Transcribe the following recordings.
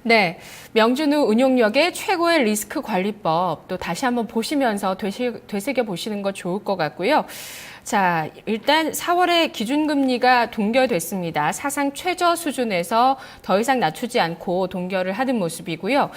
네, 명준우 운용력의 최고의 리스크 관리법 또 다시 한번 보시면서 되새겨 보시는 거 좋을 것 같고요. 자, 일단 4월에 기준금리가 동결됐습니다. 사상 최저 수준에서 더 이상 낮추지 않고 동결을 하는 모습이고요.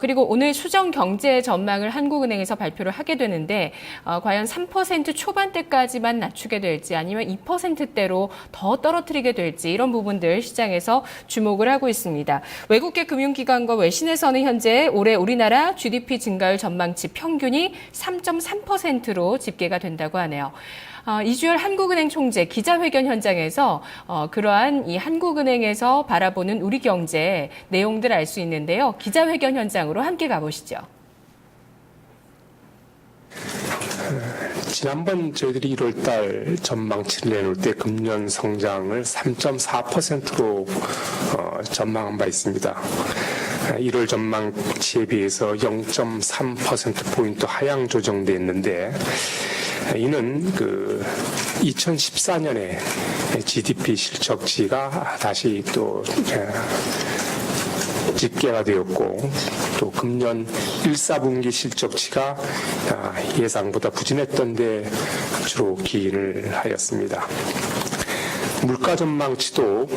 그리고 오늘 수정 경제 전망을 한국은행에서 발표를 하게 되는데 과연 3% 초반대까지만 낮추게 될지 아니면 2%대로 더 떨어뜨리게 될지 이런 부분들 시장에서 주목을 하고 있습니다. 외국계 금융기관과 외신에서는 현재 올해 우리나라 GDP 증가율 전망치 평균이 3.3%로 집계가 된다고 하네요. 이주열 한국은행 총재 기자회견 현장에서 그러한 이 한국은행에서 바라보는 우리 경제 내용들 알 수 있는데요. 기자회견 현장으로 함께 가보시죠. 지난번 저희들이 1월달 전망치를 내놓을 때 금년 성장을 3.4%로 전망한 바 있습니다. 1월 전망치에 비해서 0.3%포인트 하향 조정됐는데 이는 2014년에 GDP 실적치가 다시 또 집계가 되었고 또 금년 1, 4분기 실적치가 예상보다 부진했던 데 주로 기인을 하였습니다. 물가 전망치도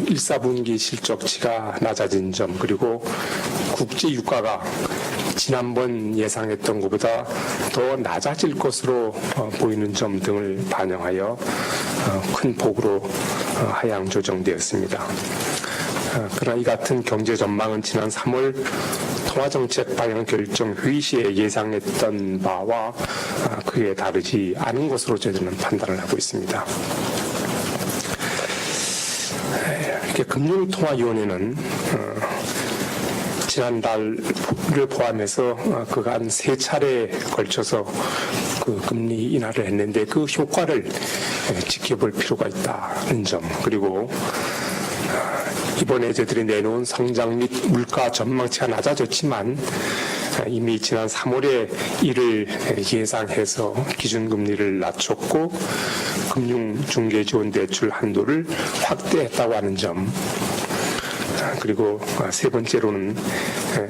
1, 4분기 실적치가 낮아진 점 그리고 국제 유가가 지난번 예상했던 것보다 더 낮아질 것으로 보이는 점 등을 반영하여 큰 폭으로 하향 조정되었습니다. 그러나 이 같은 경제 전망은 지난 3월 통화정책 방향 결정 회의 시에 예상했던 바와 크게 다르지 않은 것으로 저희들은 판단을 하고 있습니다. 금융통화위원회는 지난달을 포함해서 그간 3차례에 걸쳐서 그 금리 인하를 했는데 그 효과를 지켜볼 필요가 있다는 점 그리고 이번에 저희들이 내놓은 성장 및 물가 전망치가 낮아졌지만 이미 지난 3월에 이를 예상해서 기준금리를 낮췄고 금융중개지원대출 한도를 확대했다고 하는 점 그리고 세 번째로는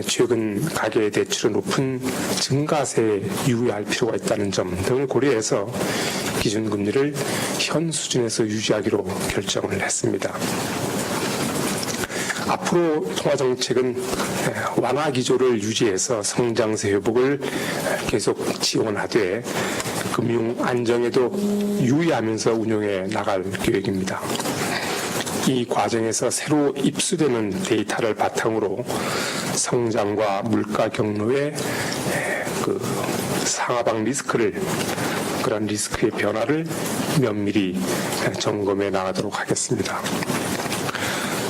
최근 가계대출의 높은 증가세에 유의할 필요가 있다는 점 등을 고려해서 기준금리를 현 수준에서 유지하기로 결정을 했습니다. 앞으로 통화정책은 완화 기조를 유지해서 성장세 회복을 계속 지원하되 금융 안정에도 유의하면서 운용해 나갈 계획입니다. 이 과정에서 새로 입수되는 데이터를 바탕으로 성장과 물가 경로의 상하방 리스크를 그런 리스크의 변화를 면밀히 점검해 나가도록 하겠습니다.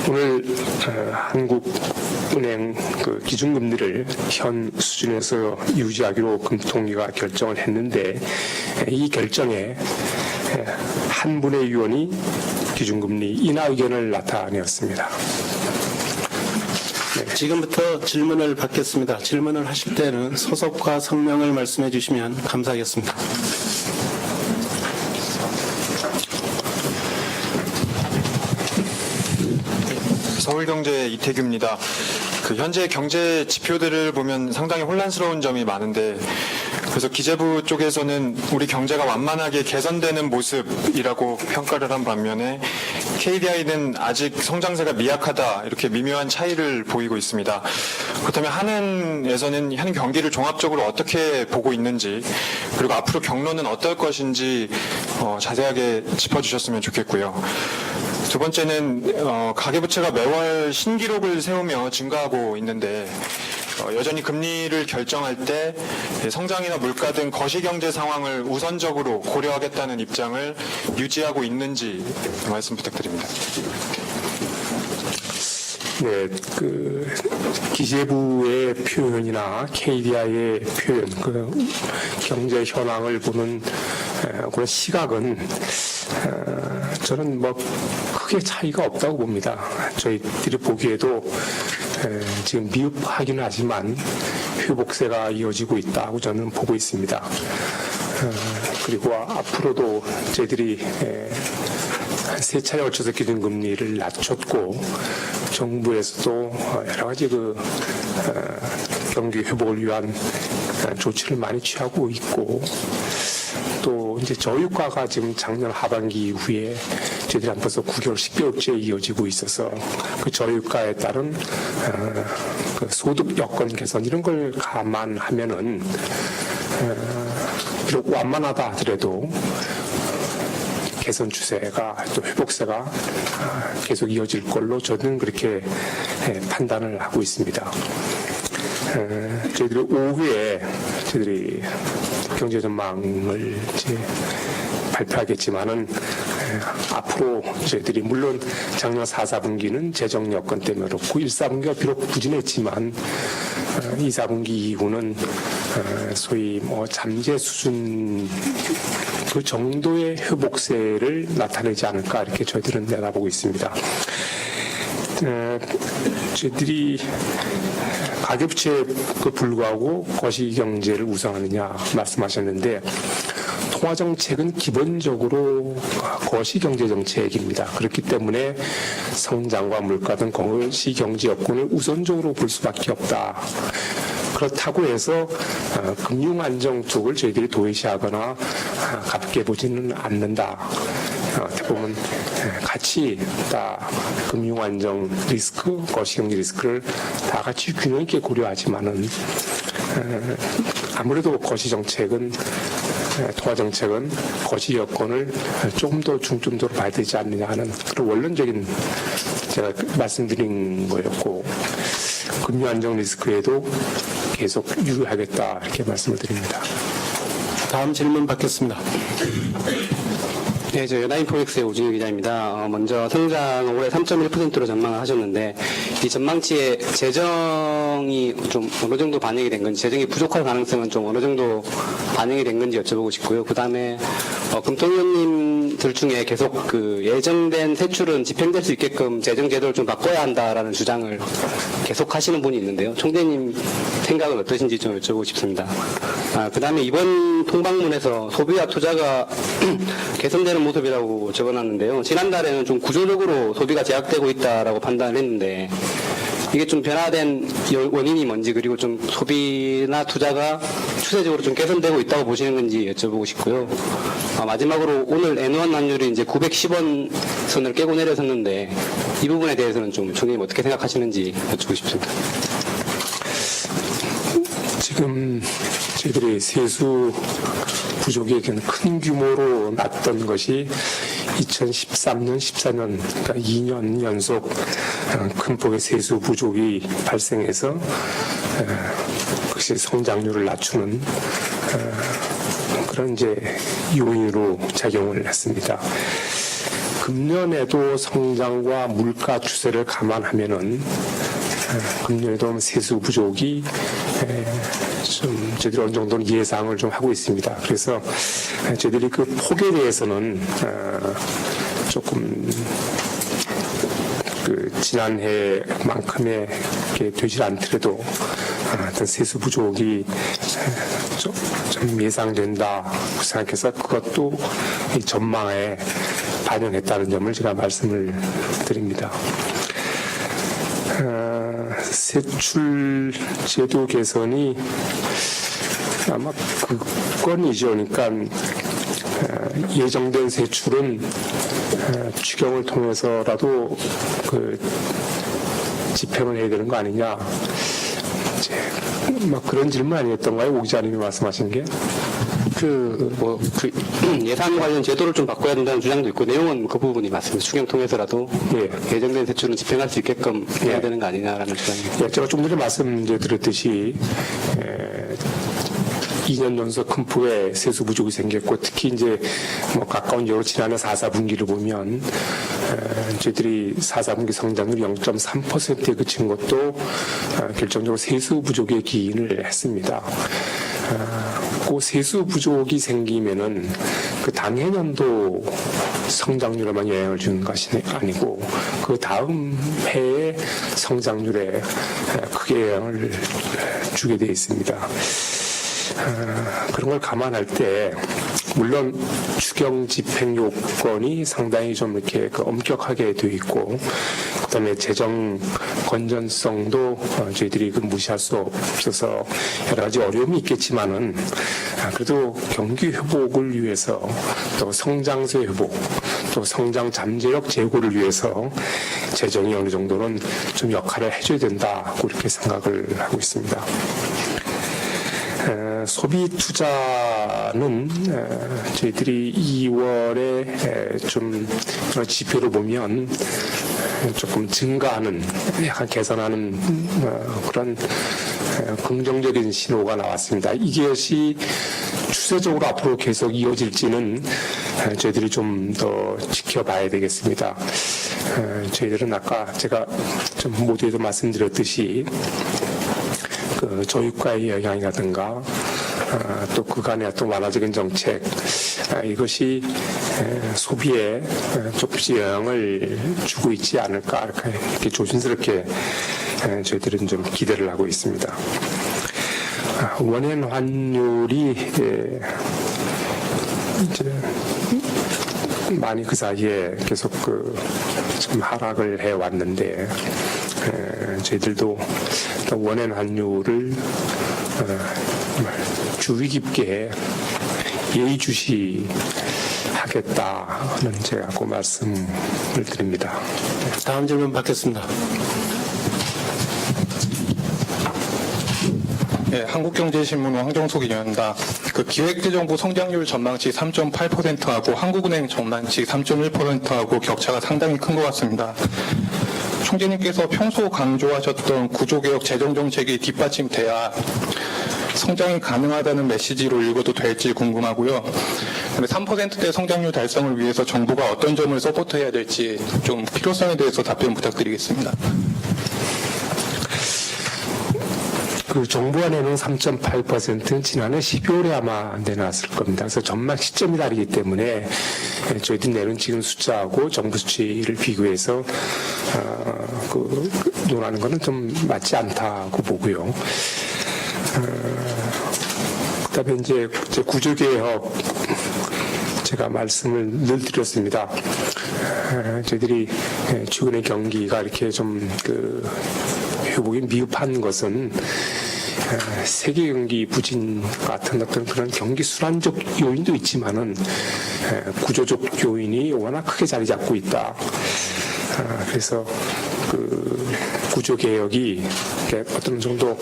오늘 한국은행 기준금리를 현 수준에서 유지하기로 금통위가 결정을 했는데 이 결정에 한 분의 위원이 기준금리 인하 의견을 나타내었습니다. 네, 지금부터 질문을 받겠습니다. 질문을 하실 때는 소속과 성명을 말씀해 주시면 감사하겠습니다. 서울경제 이태규입니다. 현재 경제 지표들을 보면 상당히 혼란스러운 점이 많은데 그래서 기재부 쪽에서는 우리 경제가 완만하게 개선되는 모습이라고 평가를 한 반면에 KDI는 아직 성장세가 미약하다 이렇게 미묘한 차이를 보이고 있습니다. 그렇다면 한은에서는 현 경기를 종합적으로 어떻게 보고 있는지 그리고 앞으로 경로는 어떨 것인지 자세하게 짚어주셨으면 좋겠고요. 두 번째는 가계부채가 매월 신기록을 세우며 증가하고 있는데 여전히 금리를 결정할 때 성장이나 물가 등 거시경제 상황을 우선적으로 고려하겠다는 입장을 유지하고 있는지 말씀 부탁드립니다. 네, 기재부의 표현이나 KDI의 표현, 경제 현황을 보는 그런 시각은 저는 크게 차이가 없다고 봅니다. 저희들이 보기에도 지금 미흡하기는 하지만 회복세가 이어지고 있다고 저는 보고 있습니다. 그리고 앞으로도 저희들이 세 차례 걸쳐서 기준금리를 낮췄고 정부에서도 여러 가지 경기 회복을 위한 조치를 많이 취하고 있고, 또 이제 저유가가 지금 작년 하반기 이후에 저희들이 한 벌써 9개월, 10개월째 이어지고 있어서 그 저유가에 따른 그 소득 여건 개선 이런 걸 감안하면은 비록 완만하다 하더라도 개선 추세가 또 회복세가 계속 이어질 걸로 저는 그렇게 판단을 하고 있습니다. 저희들이 오후에 저희들이 경제 전망을 이제 발표하겠지만은 앞으로 저희들이 물론 작년 4, 4분기는 재정 여건 때문에 그렇고 1, 4분기가 비록 부진했지만 2, 4분기 이후는 소위 잠재 수준 그 정도의 회복세를 나타내지 않을까 이렇게 저희들은 내다보고 있습니다. 저희들이 가계부채에 불구하고 거시경제를 우선하느냐 말씀하셨는데, 통화정책은 기본적으로 거시경제정책입니다. 그렇기 때문에 성장과 물가 등 거시경제 여건을 우선적으로 볼 수밖에 없다. 그렇다고 해서 금융안정 쪽을 저희들이 도외시하거나 가볍게 보지는 않는다. 어떻게 보면 같이 다 금융안정 리스크, 거시경제 리스크를 다 같이 균형 있게 고려하지만은 아무래도 거시정책은 통화정책은 거시 여건을 조금 더 중점적으로 봐야 되지 않느냐 하는 그런 원론적인 제가 말씀드린 거였고, 금융안정 리스크에도 계속 유의하겠다 이렇게 말씀을 드립니다. 다음 질문 받겠습니다. 네, 저 여다인포엑스의 오준혁 기자입니다. 먼저 성장 올해 3.1%로 전망을 하셨는데, 이 전망치에 재정이 좀 어느 정도 반영이 된 건지, 재정이 부족할 가능성은 좀 어느 정도 반영이 된 건지 여쭤보고 싶고요. 그 다음에 금통위원님들 중에 계속 그 예정된 세출은 집행될 수 있게끔 재정 제도를 좀 바꿔야 한다라는 주장을 계속 하시는 분이 있는데요. 총재님 생각은 어떠신지 좀 여쭤보고 싶습니다. 그 다음에 이번 통방문에서 소비와 투자가 개선되는 모습이라고 적어놨는데요. 지난달에는 좀 구조적으로 소비가 제약되고 있다라고 판단을 했는데, 이게 좀 변화된 원인이 뭔지, 그리고 좀 소비나 투자가 추세적으로 좀 개선되고 있다고 보시는 건지 여쭤보고 싶고요. 마지막으로 오늘 N1 환율이 이제 910원 선을 깨고 내려섰는데, 이 부분에 대해서는 좀 총재님 어떻게 생각하시는지 여쭤보고 싶습니다. 지금 저희들이 세수 부족이 큰 규모로 났던 것이 2013년, 14년, 그러니까 2년 연속 큰 폭의 세수 부족이 발생해서 그것이 성장률을 낮추는 그런 이제 요인으로 작용을 했습니다. 금년에도 성장과 물가 추세를 감안하면은 금년에도 세수 부족이 좀 저희들이 어느 정도는 예상을 좀 하고 있습니다. 그래서 저희들이 그 폭에 대해서는 조금 그 지난해만큼의 게 되질 않더라도 어떤 세수 부족이 좀 예상된다 생각해서 그것도 이 전망에 반영했다는 점을 제가 말씀을 드립니다. 세출 제도 개선이 아마 그건이죠. 그러니까 예정된 세출은 추경을 통해서라도 그 집행을 해야 되는 거 아니냐. 이제 막 그런 질문 아니었던가요? 오 기자님이 말씀하신 게? 예산 관련 제도를 좀 바꿔야 된다는 주장도 있고, 내용은 그 부분이 맞습니다. 추경 통해서라도 예정된 세출은 집행할 수 있게끔 해야 되는 거 아니냐라는 주장입니다. 제가 좀 전에 말씀드렸듯이 2년 연속 큰 폭의 세수 부족이 생겼고, 특히 이제 가까운 여로 지난해 4, 4분기를 보면 저희들이 4, 4분기 성장률 0.3%에 그친 것도 결정적으로 세수 부족의 기인을 했습니다. 그 세수 부족이 생기면은 그 당해년도 성장률에만 영향을 주는 것이 아니고 그 다음 해의 성장률에 크게 영향을 주게 되어 있습니다. 그런 걸 감안할 때 물론 추경 집행 요건이 상당히 좀 이렇게 엄격하게 되어 있고, 그다음에 재정 건전성도 저희들이 무시할 수 없어서 여러 가지 어려움이 있겠지만은 그래도 경기 회복을 위해서 또 성장세 회복 또 성장 잠재력 제고를 위해서 재정이 어느 정도는 좀 역할을 해줘야 된다고 이렇게 생각을 하고 있습니다. 소비 투자는 저희들이 2월에 좀 지표를 보면 조금 증가하는, 약간 개선하는 그런 긍정적인 신호가 나왔습니다. 이것이 추세적으로 앞으로 계속 이어질지는 저희들이 좀 더 지켜봐야 되겠습니다. 저희들은 아까 제가 좀 모두에도 말씀드렸듯이 그 저유가의 영향이라든가 또 그간의 어떤 완화적인 정책 이것이 소비에 조금씩 영향을 주고 있지 않을까 이렇게 조심스럽게 저희들은 좀 기대를 하고 있습니다. 원엔 환율이 이제 많이 그 사이에 계속 지금 하락을 해 왔는데 저희들도 원엔 환율을 주의 깊게 예의주시하겠다는 제가 그 말씀을 드립니다. 다음 질문 받겠습니다. 네, 한국경제신문 황정숙 기자입니다. 그 기획재정부 성장률 전망치 3.8%하고 한국은행 전망치 3.1%하고 격차가 상당히 큰 것 같습니다. 총재님께서 평소 강조하셨던 구조개혁 재정정책이 뒷받침돼야 성장이 가능하다는 메시지로 읽어도 될지 궁금하고요. 3%대 성장률 달성을 위해서 정부가 어떤 점을 서포트해야 될지 좀 필요성에 대해서 답변 부탁드리겠습니다. 그 정부안에는 3.8%는 지난해 12월에 아마 내놨을 겁니다. 그래서 전망 시점이 다르기 때문에 저희들이 내는 지금 숫자하고 정부 수치를 비교해서 논하는 것은 좀 맞지 않다고 보고요. 그다음에 이제 구조개혁 제가 말씀을 늘 드렸습니다. 저희들이 최근에 경기가 이렇게 좀 회복이 미흡한 것은 세계 경기 부진 같은 어떤 그런 경기 순환적 요인도 있지만은 구조적 요인이 워낙 크게 자리 잡고 있다. 그래서 구조 개혁이 어떤 정도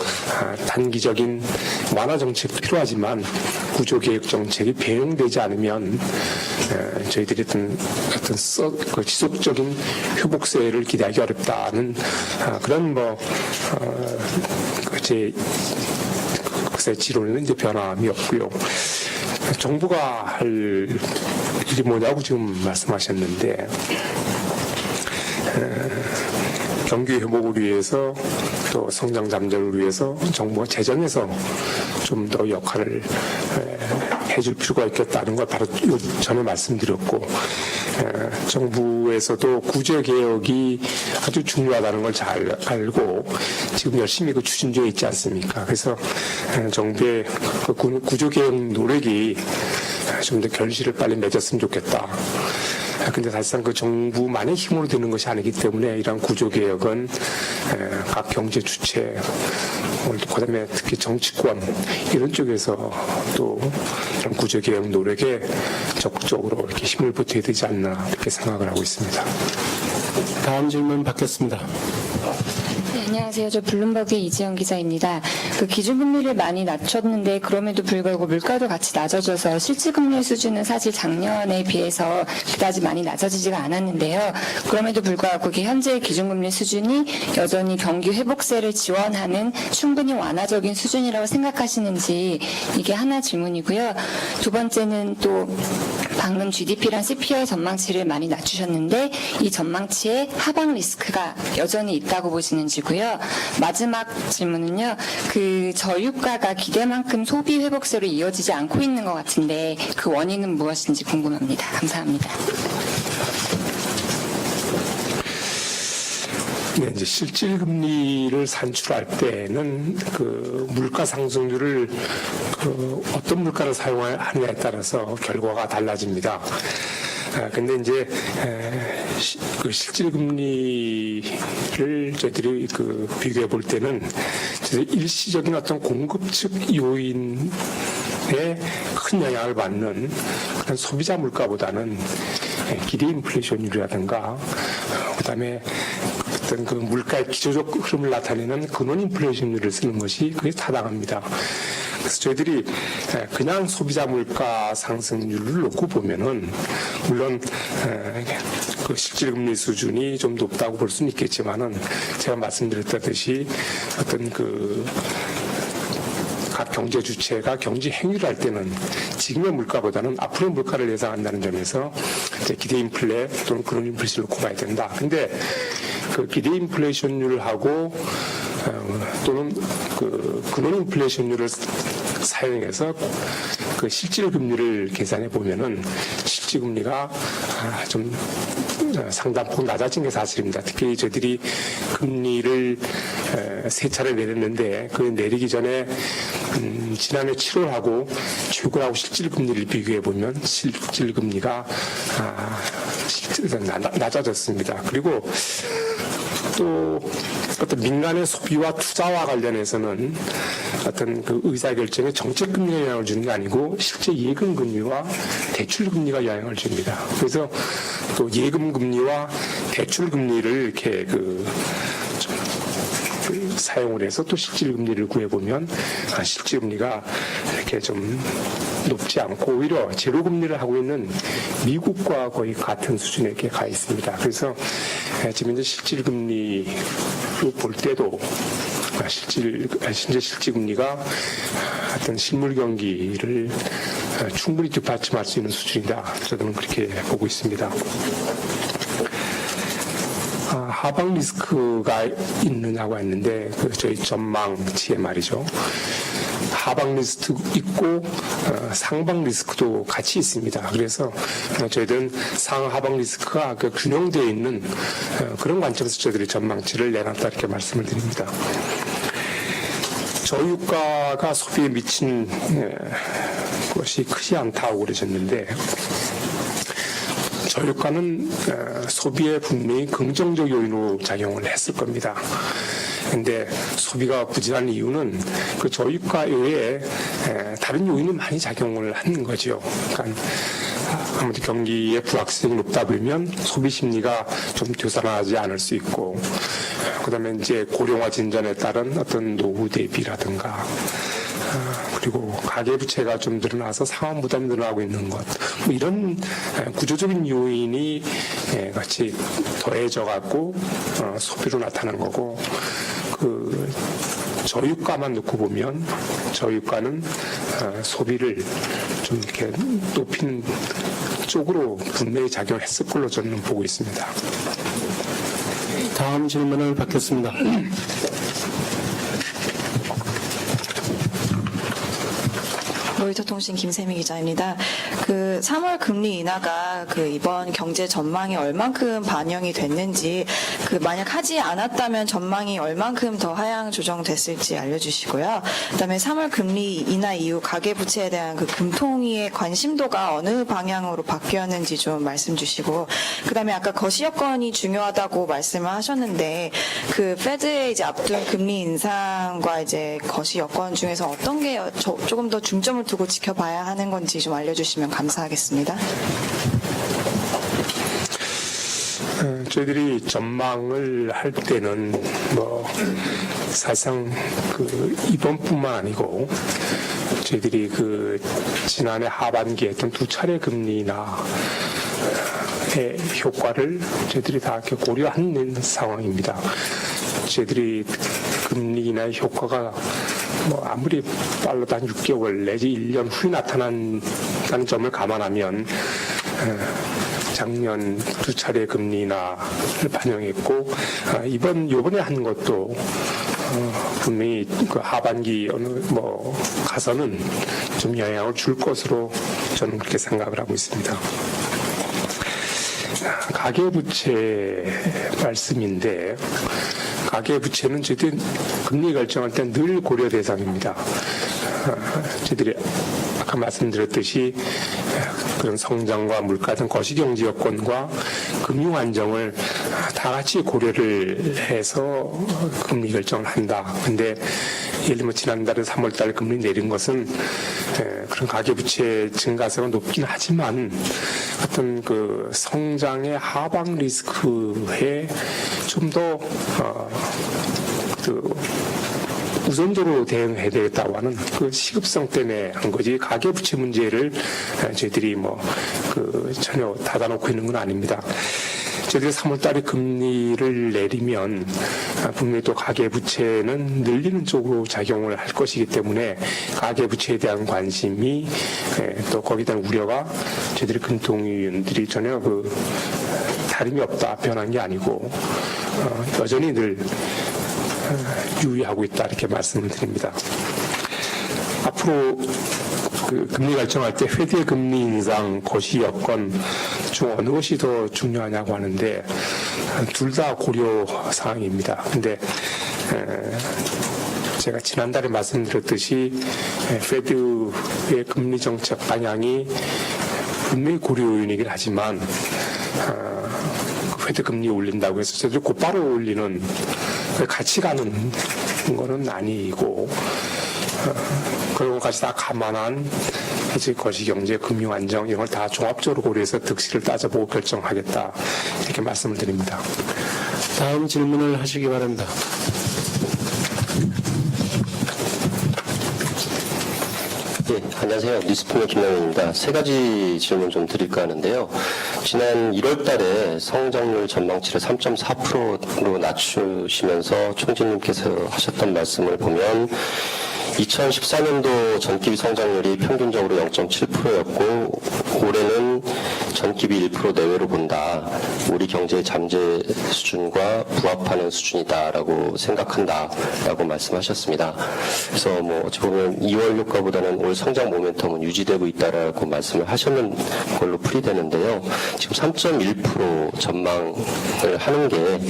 단기적인 완화 정책도 필요하지만 구조 개혁 정책이 배용되지 않으면 저희들이 어떤 지속적인 회복세를 기대하기 어렵다는 그런 제 지론에는 이제 변함이 없고요. 정부가 할 일이 뭐냐고 지금 말씀하셨는데. 경기 회복을 위해서 또 성장 잠재를 위해서 정부가 재정에서 좀 더 역할을 해줄 필요가 있겠다는 걸 바로 전에 말씀드렸고 정부에서도 구조개혁이 아주 중요하다는 걸 잘 알고 지금 열심히 추진 중에 있지 않습니까? 그래서 정부의 구조개혁 노력이 좀 더 결실을 빨리 맺었으면 좋겠다. 근데 사실상 정부만의 힘으로 되는 것이 아니기 때문에 이러한 구조개혁은 각 경제 주체, 그다음에 특히 정치권 이런 쪽에서 또 이런 구조개혁 노력에 적극적으로 이렇게 힘을 보태야 되지 않나 이렇게 생각을 하고 있습니다. 다음 질문 받겠습니다. 네, 안녕하세요. 저 블룸버그의 이지영 기자입니다. 기준금리를 많이 낮췄는데 그럼에도 불구하고 물가도 같이 낮아져서 실질금리 수준은 사실 작년에 비해서 그다지 많이 낮아지지가 않았는데요. 그럼에도 불구하고 현재 기준금리 수준이 여전히 경기 회복세를 지원하는 충분히 완화적인 수준이라고 생각하시는지 이게 하나 질문이고요. 두 번째는 또 방금 GDP랑 CPI 전망치를 많이 낮추셨는데 이 전망치에 하방 리스크가 여전히 있다고 보시는지고요. 마지막 질문은요. 저유가가 기대만큼 소비 회복세로 이어지지 않고 있는 것 같은데 그 원인은 무엇인지 궁금합니다. 감사합니다. 네, 이제 실질 금리를 산출할 때는 물가 상승률을 어떤 물가를 사용하느냐에 따라서 결과가 달라집니다. 근데 이제 그 실질금리를 저희들이 그 비교해 볼 때는 일시적인 어떤 공급 측 요인에 큰 영향을 받는 그런 소비자 물가보다는 기대 인플레이션율이라든가 그다음에 어떤 그 물가의 기초적 흐름을 나타내는 근원 인플레이션율을 쓰는 것이 그게 타당합니다. 그래서 저희들이 그냥 소비자 물가 상승률을 놓고 보면은 물론 그 실질금리 수준이 좀 높다고 볼 수는 있겠지만은 제가 말씀드렸다듯이 어떤 그 각 경제 주체가 경제 행위를 할 때는 지금의 물가보다는 앞으로의 물가를 예상한다는 점에서 이제 기대 인플레 또는 근원 인플레이션을 놓고 봐야 된다. 근데 그 기대 인플레이션율하고 또는 그 근원 인플레이션율을 사용해서 그 실질금리를 계산해 보면은 실질금리가 좀 상당폭 낮아진 게 사실입니다. 특히 저희들이 금리를 세 차례 내렸는데 그 내리기 전에 지난해 7월하고 최고하고 실질금리를 비교해 보면 실질금리가 낮아졌습니다. 그리고 또 어떤 민간의 소비와 투자와 관련해서는 어떤 그 의사결정에 정책금리가 영향을 주는 게 아니고 실제 예금금리와 대출금리가 영향을 줍니다. 그래서 또 예금금리와 대출금리를 이렇게 사용을 해서 또 실질금리를 구해보면 실질금리가 이렇게 좀 높지 않고 오히려 제로금리를 하고 있는 미국과 거의 같은 수준에 이렇게 가 있습니다. 그래서 지금 이제 실질금리로 볼 때도 현재 실질금리가 어떤 실물 경기를 충분히 뒷받침할 수 있는 수준이다. 저는 그렇게 보고 있습니다. 하방 리스크가 있느냐고 했는데 저희 전망치에 말이죠. 하방 리스크 있고 상방 리스크도 같이 있습니다. 그래서 저희들은 상하방 리스크가 균형되어 있는 그런 관점에서 저희들이 전망치를 내놨다 이렇게 말씀을 드립니다. 저유가가 소비에 미친 것이 크지 않다고 그러셨는데 저유가는 소비에 분명히 긍정적 요인으로 작용을 했을 겁니다. 그런데 소비가 부진한 이유는 그 저유가 외에 다른 요인이 많이 작용을 하는 거죠. 그러니까 아무래도 경기의 불확실성이 높다 보면 소비 심리가 좀 되살아나지 않을 수 있고, 그다음에 이제 고령화 진전에 따른 어떤 노후 대비라든가, 그리고 가계부채가 좀 늘어나서 상환 부담이 늘어나고 있는 것, 뭐 이런 구조적인 요인이 같이 더해져 갖고 소비로 나타난 거고, 그 저유가만 놓고 보면 저유가는 소비를 좀 이렇게 높이는 쪽으로 분명히 작용했을 걸로 저는 보고 있습니다. 다음 질문을 받겠습니다. 로이터 통신 김세미 기자입니다. 그 3월 금리 인하가 그 이번 경제 전망이 얼만큼 반영이 됐는지, 그 만약 하지 않았다면 전망이 얼만큼 더 하향 조정됐을지 알려주시고요. 그다음에 3월 금리 인하 이후 가계 부채에 대한 그 금통위의 관심도가 어느 방향으로 바뀌었는지 좀 말씀 주시고, 그다음에 아까 거시 여건이 중요하다고 말씀을 하셨는데 그 페드의 이제 앞둔 금리 인상과 이제 거시 여건 중에서 어떤 게 조금 더 중점을 두고 지켜봐야 하는 건지 좀 알려주시면 감사하겠습니다. 저희들이 전망을 할 때는 뭐 사실상 그 이번뿐만 아니고 저희들이 그 지난해 하반기에 했던 두 차례 금리 인하의 효과를 저희들이 다 이렇게 고려하는 상황입니다. 저희들이 금리 인하의 효과가 뭐 아무리 빨라도 한 6개월 내지 1년 후에 나타난다는 점을 감안하면 작년 두 차례 금리 인하를 반영했고, 이번에 한 것도 분명히 그 하반기 어느 뭐 가서는 좀 영향을 줄 것으로 저는 그렇게 생각을 하고 있습니다. 가계부채 말씀인데, 가계부채는 저희들이 금리 결정할 때 늘 고려 대상입니다. 저희들이 아까 말씀드렸듯이 그런 성장과 물가 등 거시경제 여건과 금융 안정을 다 같이 고려를 해서 금리 결정을 한다. 근데 예를 들면 지난달에 3월달 금리 내린 것은 그런 가계부채 증가세가 높긴 하지만 어떤 그 성장의 하방 리스크에 좀 더 우선적으로 대응해야 되겠다고 하는 그 시급성 때문에 한 거지 가계부채 문제를 저희들이 전혀 닫아놓고 있는 건 아닙니다. 저희들이 3월달에 금리를 내리면 분명히 또 가계부채는 늘리는 쪽으로 작용을 할 것이기 때문에 가계부채에 대한 관심이 또 거기에 대한 우려가 저희들이 금통위원들이 전혀 다름이 없다 변한 게 아니고 여전히 늘 유의하고 있다 이렇게 말씀을 드립니다. 앞으로 금리 결정할 때 회대 금리 인상, 거시 여건 중 어느 것이 더 중요하냐고 하는데 둘 다 고려 사항입니다. 근데 제가 지난달에 말씀드렸듯이 페드의 금리 정책 방향이 분명히 고려 요인이긴 하지만 페드 금리 올린다고 해서 저들이 곧바로 올리는 같이 가는 거는 아니고 그런 것까지 다 감안한 거시경제, 금융안정 이런 걸 다 종합적으로 고려해서 득실을 따져보고 결정하겠다 이렇게 말씀을 드립니다. 다음 질문을 하시기 바랍니다. 네, 안녕하세요. 뉴스프의 김남현입니다. 세 가지 질문 좀 드릴까 하는데요. 지난 1월 달에 성장률 전망치를 3.4%로 낮추시면서 총재님께서 하셨던 말씀을 보면 2014년도 전기비 성장률이 평균적으로 0.7%였고 올해는 전기비 1% 내외로 본다. 우리 경제의 잠재 수준과 부합하는 수준이다라고 생각한다라고 말씀하셨습니다. 그래서 어찌 보면 2월 효과보다는 올 성장 모멘텀은 유지되고 있다라고 말씀을 하셨는 걸로 풀이되는데요. 지금 3.1% 전망을 하는 게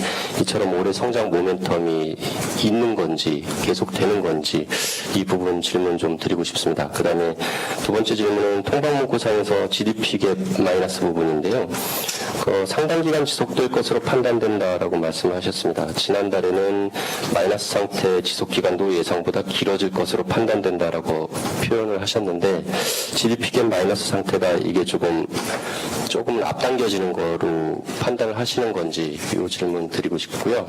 이처럼 올해 성장 모멘텀이 있는 건지 계속되는 건지 이 부분 질문 좀 드리고 싶습니다. 그 다음에 두 번째 질문은 통방문구상에서 GDP 갭 마이너스 부분인데요. 상당 기간 지속될 것으로 판단된다라고 말씀을 하셨습니다. 지난달에는 마이너스 상태 지속 기간도 예상보다 길어질 것으로 판단된다라고 표현을 하셨는데 GDP 갭 마이너스 상태가 이게 조금 앞당겨지는 거로 판단을 하시는 건지 이 질문 드리고 싶고요.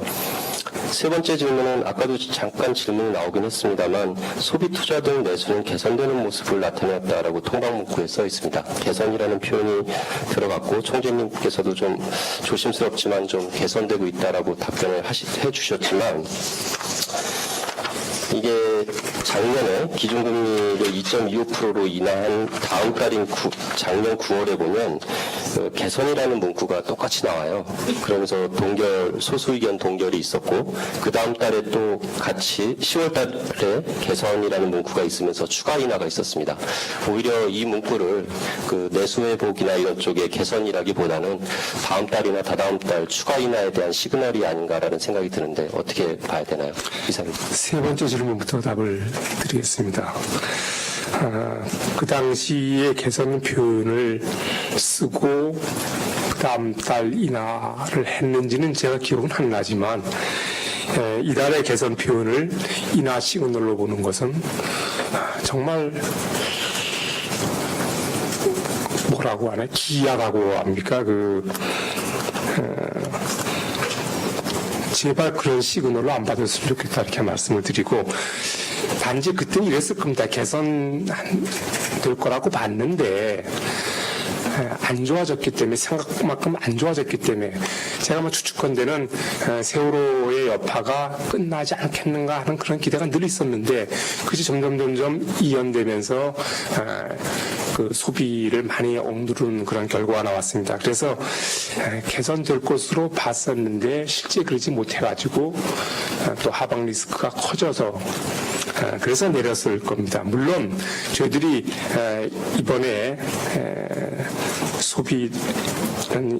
세 번째 질문은 아까도 잠깐 질문이 나오긴 했습니다만 소비 투자 등 매수는 개선되는 모습을 나타냈다라고 통방문구에 써 있습니다. 개선이라는 표현이 들어갔고 총재님께서도 좀 조심스럽지만 좀 개선되고 있다라고 답변을 해주셨지만 이게 작년에 기준금리를 2.25%로 인하한 다음 달인 작년 9월에 보면 개선이라는 문구가 똑같이 나와요. 그러면서 소수 의견 동결이 있었고 그 다음 달에 또 같이 10월 달에 개선이라는 문구가 있으면서 추가 인하가 있었습니다. 오히려 이 문구를 내수회복이나 이런 쪽에 개선이라기보다는 다음 달이나 다다음 달 추가 인하에 대한 시그널이 아닌가라는 생각이 드는데 어떻게 봐야 되나요? 이상입니다. 세 번째 질문부터 답을 드리겠습니다. 그 당시에 개선 표현을 쓰고 그 다음 달 인하를 했는지는 제가 기억은 안 나지만 이달의 개선 표현을 인하 시그널로 보는 것은 정말 뭐라고 하나 기이하다고 합니까? 제발 그런 시그널로 안 받았으면 좋겠다 이렇게 말씀을 드리고 단지 그때는 이랬을 겁니다. 개선될 거라고 봤는데 안 좋아졌기 때문에 생각만큼 안 좋아졌기 때문에 제가 추측컨대는 세월호의 여파가 끝나지 않겠는가 하는 그런 기대가 늘 있었는데 그것이 점점 이연되면서 소비를 많이 억누르는 그런 결과가 나왔습니다. 그래서 개선될 것으로 봤었는데 실제 그러지 못해가지고 또 하방 리스크가 커져서 그래서 내렸을 겁니다. 물론 저희들이 이번에 소비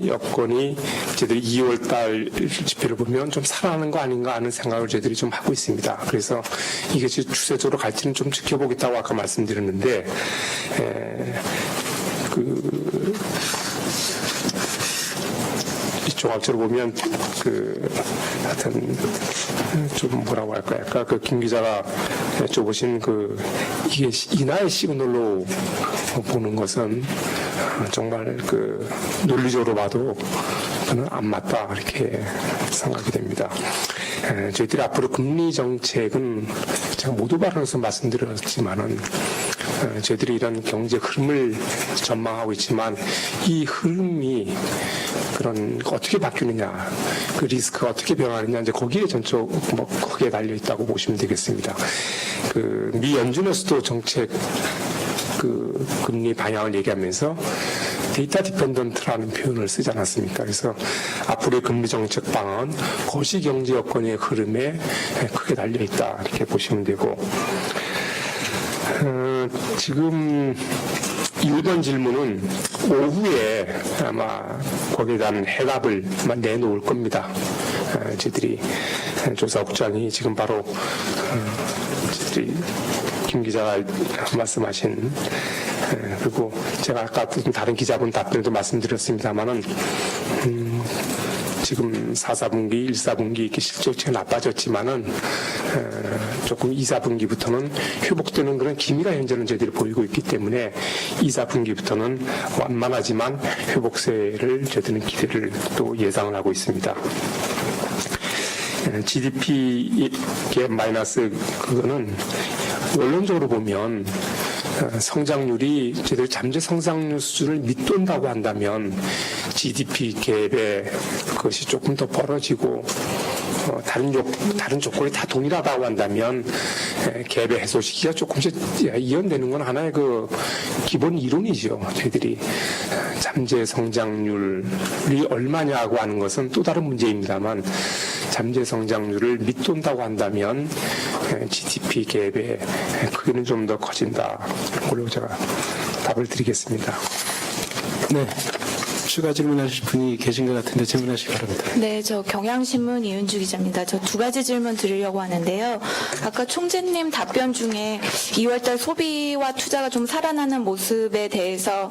여건이 저희들이 2월달 지표를 보면 좀 살아나는 거 아닌가 하는 생각을 저희들이 좀 하고 있습니다. 그래서 이것이 추세적으로 갈지는 좀 지켜보겠다고 아까 말씀드렸는데 종합적으로 보면 하여튼 좀 뭐라고 할까요? 아까 김 기자가 여쭤보신 이게 인하의 시그널로 보는 것은 정말 논리적으로 봐도 저는 안 맞다 이렇게 생각이 됩니다. 저희들이 앞으로 금리 정책은 제가 모두 발언에서 말씀드렸지만은 저희들이 이런 경제 흐름을 전망하고 있지만 이 흐름이 어떻게 바뀌느냐, 리스크가 어떻게 변하느냐 이제 거기에 거기에 달려 있다고 보시면 되겠습니다. 미 연준에서도 정책 금리 방향을 얘기하면서 데이터 디펜던트라는 표현을 쓰지 않았습니까? 그래서 앞으로의 금리 정책 방안, 거시 경제 여건의 흐름에 크게 달려 있다 이렇게 보시면 되고, 지금 1번 질문은 오후에 아마 거기에 대한 해답을 아마 내놓을 겁니다. 저희들이 조사국장이 지금 바로 저희들이 김 기자가 말씀하신, 그리고 제가 아까 다른 기자분 답변에도 말씀드렸습니다만은 지금 4사분기, 1사분기 이렇게 실적이 나빠졌지만은 조금 2사분기부터는 회복되는 그런 기미가 현재는 저희들이 보이고 있기 때문에 2사분기부터는 완만하지만 회복세를 저희들은 기대를 또 예상을 하고 있습니다. GDP 갭 마이너스 그거는 원론적으로 보면 성장률이 저희들 잠재 성장률 수준을 밑돈다고 한다면 GDP 갭의 그것이 조금 더 벌어지고 다른 조건이 다 동일하다고 한다면 갭의 해소 시기가 조금씩 이연되는 건 하나의 기본 이론이죠. 저희들이 잠재 성장률이 얼마냐고 하는 것은 또 다른 문제입니다만 잠재 성장률을 밑돈다고 한다면 GDP 갭의 크기는 좀 더 커진다. 그걸로 제가 답을 드리겠습니다. 네. 추가 질문하실 분이 계신 것 같은데 질문하시기 바랍니다. 네, 저 경향신문 이은주 기자입니다. 저 2가지 질문 드리려고 하는데요. 아까 총재님 답변 중에 2월달 소비와 투자가 좀 살아나는 모습에 대해서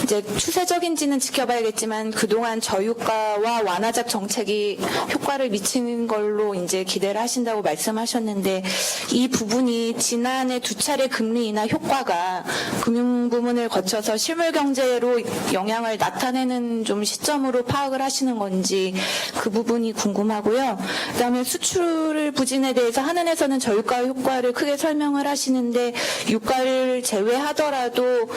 이제 추세적인지는 지켜봐야겠지만 그동안 저유가와 완화적 정책이 효과를 미치는 걸로 이제 기대를 하신다고 말씀하셨는데 이 부분이 지난해 2차례 금리 인하 효과가 금융 부문을 거쳐서 실물 경제로 영향을 나타내는 좀 시점으로 파악을 하시는 건지 그 부분이 궁금하고요. 그다음에 수출 부진에 대해서 한은에서는 저유가 효과를 크게 설명을 하시는데 유가를 제외하더라도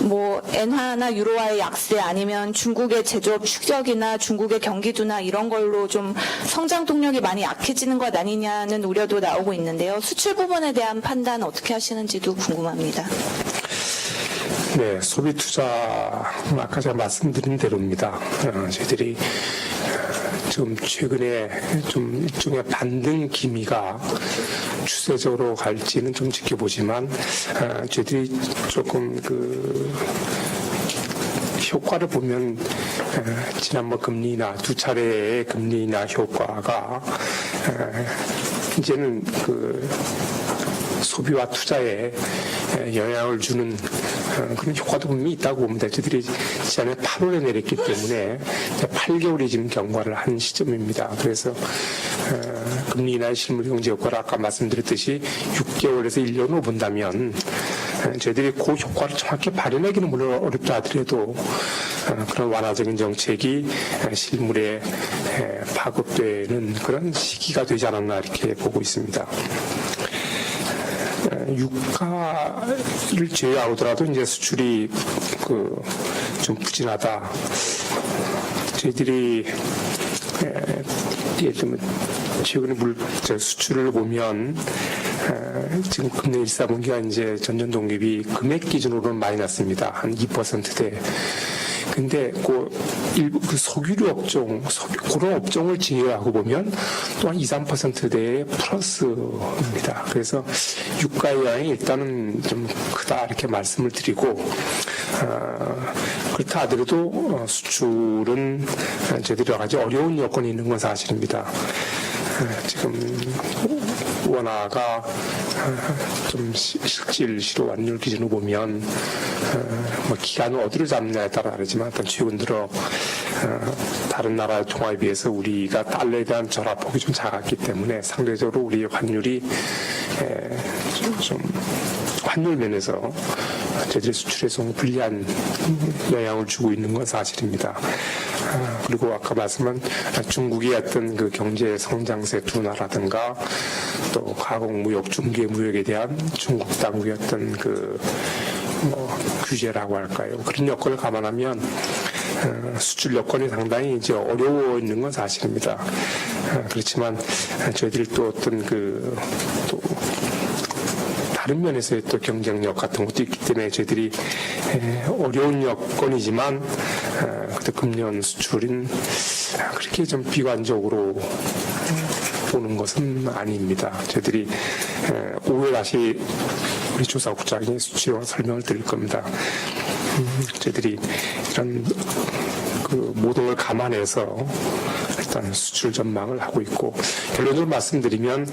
뭐 엔화나 유로화의 약세 아니면 중국의 제조업 축적이나 중국의 경기도나 이런 걸로 좀 성장 동력이 많이 약해지는 것 아니냐는 우려도 나오고 있는데요. 수출 부분에 대한 판단 어떻게 하시는지도 궁금합니다. 네, 소비 투자 아까 제가 말씀드린 대로입니다. 저희들이 좀 최근에 좀 일종의 반등 기미가 추세적으로 갈지는 좀 지켜보지만 저희들이 조금 효과를 보면 지난번 금리나 2차례의 금리나 효과가 이제는 소비와 투자에 영향을 주는 그런 효과도 분명히 있다고 봅니다. 저희들이 지난해 8월에 내렸기 때문에 8개월이 지금 경과를 한 시점입니다. 그래서 금리 인하의 실물 경제 효과를 아까 말씀드렸듯이 6개월에서 1년 후 본다면 저희들이 그 효과를 정확히 발현하기는 물론 어렵다 하더라도 그런 완화적인 정책이 실물에 파급되는 그런 시기가 되지 않았나 이렇게 보고 있습니다. 유가를 제외하더라도 이제 수출이 좀 부진하다. 저희들이 최근에 수출을 보면 지금 금년 1사분기가 이제 전년 동기비 금액 기준으로는 많이 났습니다. 한 2%대. 근데 일부 소규류 업종, 그런 업종을 제외하고 보면 또한 2~3%대의 플러스입니다. 그래서 유가의 영향이 일단은 좀 크다 이렇게 말씀을 드리고, 그렇다 하더라도 수출은 저희들이 여러 가지 어려운 여건이 있는 건 사실입니다. 지금 원화가 좀 실질 시로 환율 기준으로 보면 뭐 기간을 어디로 잡느냐에 따라 다르지만 어떤 최근 들어 다른 나라의 통화에 비해서 우리가 달러에 대한 절하폭이 좀 작았기 때문에 상대적으로 우리의 환율이 좀 환율 면에서 저희들의 수출에 좀 불리한 영향을 주고 있는 건 사실입니다. 그리고 아까 말씀한 중국의 어떤 그 경제 성장세 둔화라든가 또 가공 무역, 중개 무역에 대한 중국 당국의 어떤 그 규제라고 할까요? 그런 여건을 감안하면 수출 여건이 상당히 이제 어려워 있는 건 사실입니다. 그렇지만 저희들이 또 어떤 또 다른 면에서의 또 경쟁력 같은 것도 있기 때문에 저희들이 어려운 여건이지만 그때 금년 수출인 그렇게 좀 비관적으로 보는 것은 아닙니다. 저희들이 오후에 다시 우리 조사국장이 수치와 설명을 드릴 겁니다. 저희들이 이런 그 모든 걸 감안해서 일단 수출 전망을 하고 있고 결론적으로 말씀드리면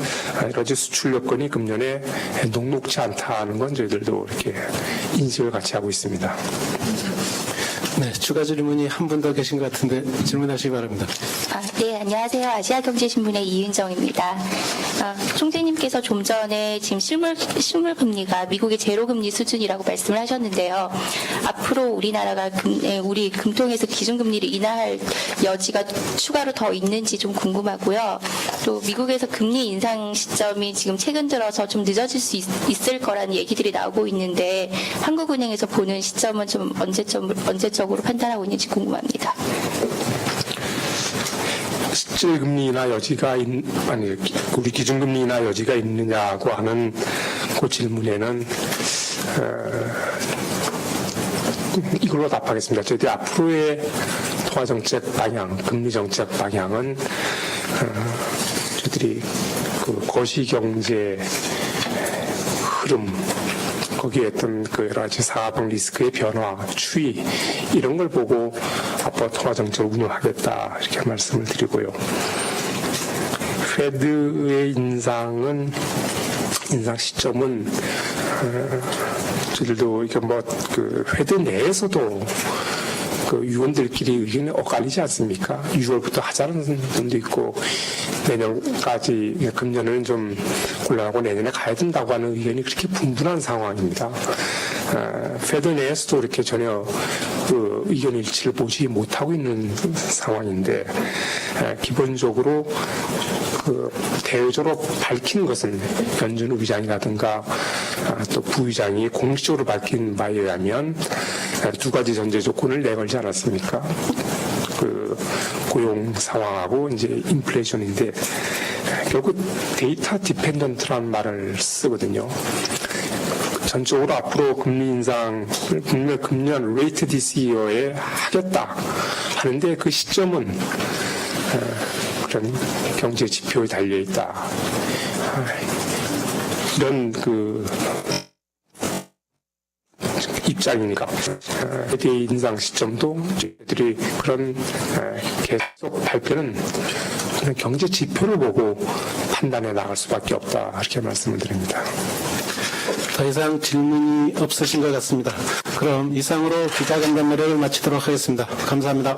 여러 가지 수출 여건이 금년에 녹록지 않다는 건 저희들도 이렇게 인식을 같이 하고 있습니다. 네, 추가 질문이 한 분 더 계신 것 같은데 질문하시기 바랍니다. 네, 안녕하세요. 아시아경제신문의 이은정입니다. 총재님께서 좀 전에 지금 실물 금리가 미국의 제로 금리 수준이라고 말씀을 하셨는데요. 앞으로 우리나라가 우리 금통에서 기준금리를 인하할 여지가 추가로 더 있는지 좀 궁금하고요. 또 미국에서 금리 인상 시점이 지금 최근 들어서 좀 늦어질 수 있을 거라는 얘기들이 나오고 있는데 한국은행에서 보는 시점은 좀 언제적으로 판단하고 있는지 궁금합니다. 실질 금리 인하 여지가 우리 기준금리 인하 여지가 있느냐고 하는 그 질문에는 이걸로 답하겠습니다. 저희들이 앞으로의 통화정책 방향, 금리정책 방향은 저희들이 그 거시경제 흐름 거기에 어떤 그 여러 가지 사업형 리스크의 변화, 추이 이런 걸 보고 앞으로 통화 정책을 운영하겠다 이렇게 말씀을 드리고요. 페드의 인상 시점은 저희들도 이게 그 페드 내에서도 그 위원들끼리 의견이 엇갈리지 않습니까? 6월부터 하자는 분도 있고 내년까지 금년은 좀 곤란하고 내년에 가야 된다고 하는 의견이 그렇게 분분한 상황입니다. 페드 내에서도 이렇게 전혀 그 의견 일치를 보지 못하고 있는 상황인데 기본적으로 그 대외적으로 밝힌 것은 연준 의장이라든가 또 부의장이 공식적으로 밝힌 바에 의하면 두 가지 전제 조건을 내걸지 않았습니까? 그 고용 상황하고 이제 인플레이션인데 결국 데이터 디펜던트라는 말을 쓰거든요. 전적으로 앞으로 금리 인상을 금년 레이트 디스 이어에 하겠다 하는데 그 시점은 그런 경제 지표에 달려 있다. 이런 그 입장이니까 대의 인상 시점도 저희들이 그런 계속 발표는 경제 지표를 보고 판단해 나갈 수밖에 없다 이렇게 말씀을 드립니다. 더 이상 질문이 없으신 것 같습니다. 그럼 이상으로 기자간담회를 마치도록 하겠습니다. 감사합니다.